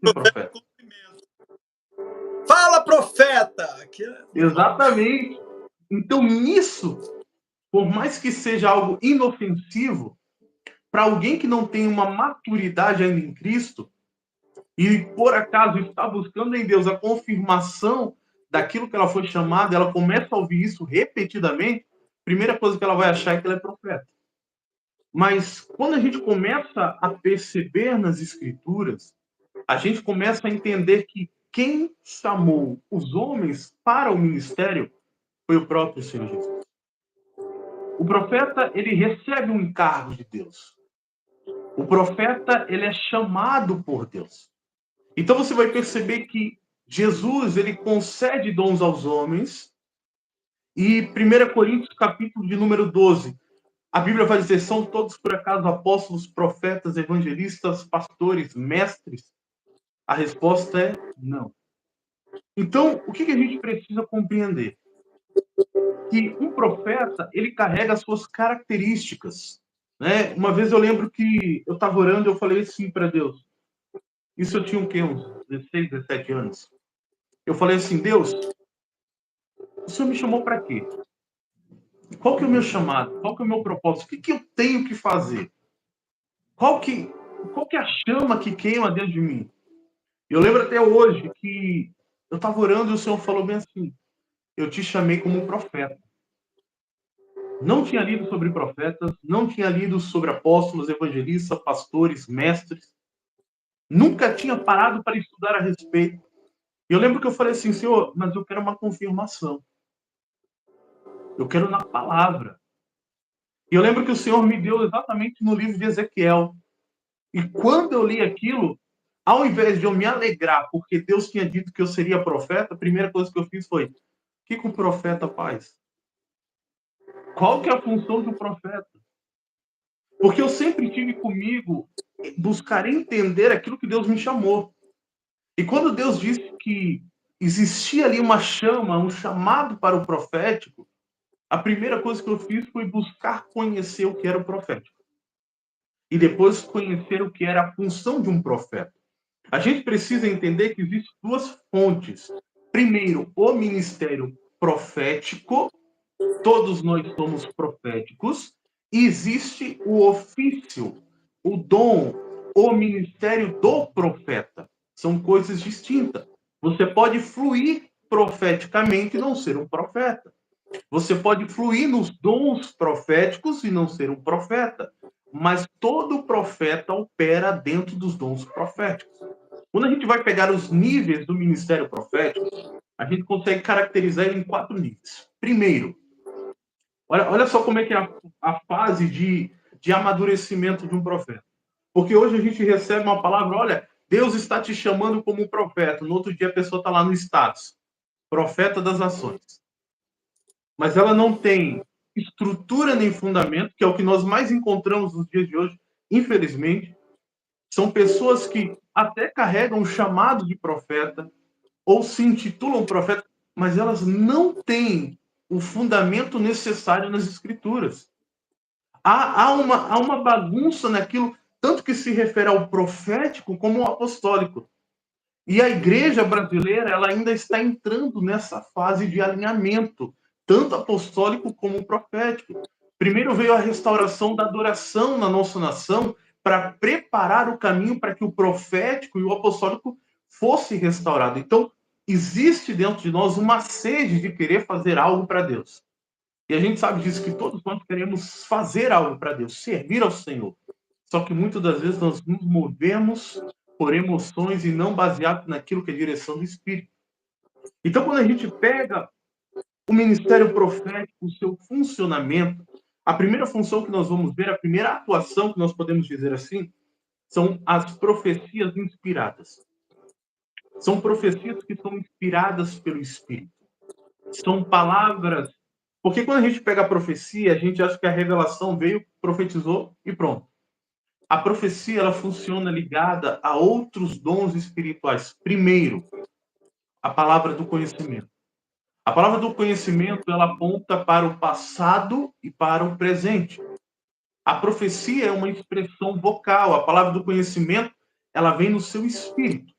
ser profeta. Fala, profeta! Exatamente. Então, nisso, por mais que seja algo inofensivo, para alguém que não tem uma maturidade ainda em Cristo, e por acaso está buscando em Deus a confirmação daquilo que ela foi chamada, ela começa a ouvir isso repetidamente, a primeira coisa que ela vai achar é que ela é profeta. Mas quando a gente começa a perceber nas Escrituras, a gente começa a entender que quem chamou os homens para o ministério foi o próprio Senhor Jesus. O profeta, ele recebe um encargo de Deus. O profeta, ele é chamado por Deus. Então você vai perceber que Jesus, ele concede dons aos homens. E 1 Coríntios, capítulo de número 12, a Bíblia vai dizer, são todos por acaso apóstolos, profetas, evangelistas, pastores, mestres? A resposta é não. Então, o que a gente precisa compreender? Que um profeta, ele carrega as suas características. Né? Uma vez eu lembro que eu estava orando e eu falei assim para Deus. Isso eu tinha o quê? Uns 16, 17 anos. Eu falei assim, Deus, o Senhor me chamou para quê? Qual que é o meu chamado? Qual que é o meu propósito? O que eu tenho que fazer? Qual que é a chama que queima dentro de mim? Eu lembro até hoje que eu estava orando e o Senhor falou bem assim, eu te chamei como um profeta. Não tinha lido sobre profetas, não tinha lido sobre apóstolos, evangelistas, pastores, mestres. Nunca tinha parado para estudar a respeito. E eu lembro que eu falei assim, Senhor, mas eu quero uma confirmação. Eu quero na palavra. E eu lembro que o Senhor me deu exatamente no livro de Ezequiel. E quando eu li aquilo, ao invés de eu me alegrar porque Deus tinha dito que eu seria profeta, a primeira coisa que eu fiz foi, o que o profeta faz? Qual que é a função do profeta? Porque eu sempre tive comigo buscar entender aquilo que Deus me chamou. E quando Deus disse que existia ali uma chama, um chamado para o profético, a primeira coisa que eu fiz foi buscar conhecer o que era o profético. E depois conhecer o que era a função de um profeta. A gente precisa entender que existem duas fontes. Primeiro, o ministério profético. Todos nós somos proféticos. E existe o ofício, o dom, o ministério do profeta. São coisas distintas. Você pode fluir profeticamente e não ser um profeta. Você pode fluir nos dons proféticos e não ser um profeta. Mas todo profeta opera dentro dos dons proféticos. Quando a gente vai pegar os níveis do ministério profético, a gente consegue caracterizar ele em 4 níveis. Primeiro, olha só como é que é a fase de amadurecimento de um profeta. Porque hoje a gente recebe uma palavra, olha, Deus está te chamando como um profeta. No outro dia a pessoa está lá no status, profeta das nações. Mas ela não tem estrutura nem fundamento, que é o que nós mais encontramos nos dias de hoje, infelizmente. São pessoas que até carregam o chamado de profeta, ou se intitulam profeta, mas elas não têm o fundamento necessário nas Escrituras. Há uma bagunça naquilo, tanto que se refere ao profético como ao apostólico. E a igreja brasileira ela ainda está entrando nessa fase de alinhamento, tanto apostólico como profético. Primeiro veio a restauração da adoração na nossa nação para preparar o caminho para que o profético e o apostólico fosse restaurado. Então, existe dentro de nós uma sede de querer fazer algo para Deus. E a gente sabe disso, que todos nós queremos fazer algo para Deus, servir ao Senhor. Só que muitas das vezes nós nos movemos por emoções e não baseado naquilo que é a direção do Espírito. Então, quando a gente pega o ministério profético, o seu funcionamento, a primeira função que nós vamos ver, a primeira atuação que nós podemos dizer assim, são as profecias inspiradas. São profecias que são inspiradas pelo Espírito. São palavras... Porque quando a gente pega a profecia, a gente acha que a revelação veio, profetizou e pronto. A profecia ela funciona ligada a outros dons espirituais. Primeiro, a palavra do conhecimento. A palavra do conhecimento ela aponta para o passado e para o presente. A profecia é uma expressão vocal. A palavra do conhecimento ela vem no seu espírito.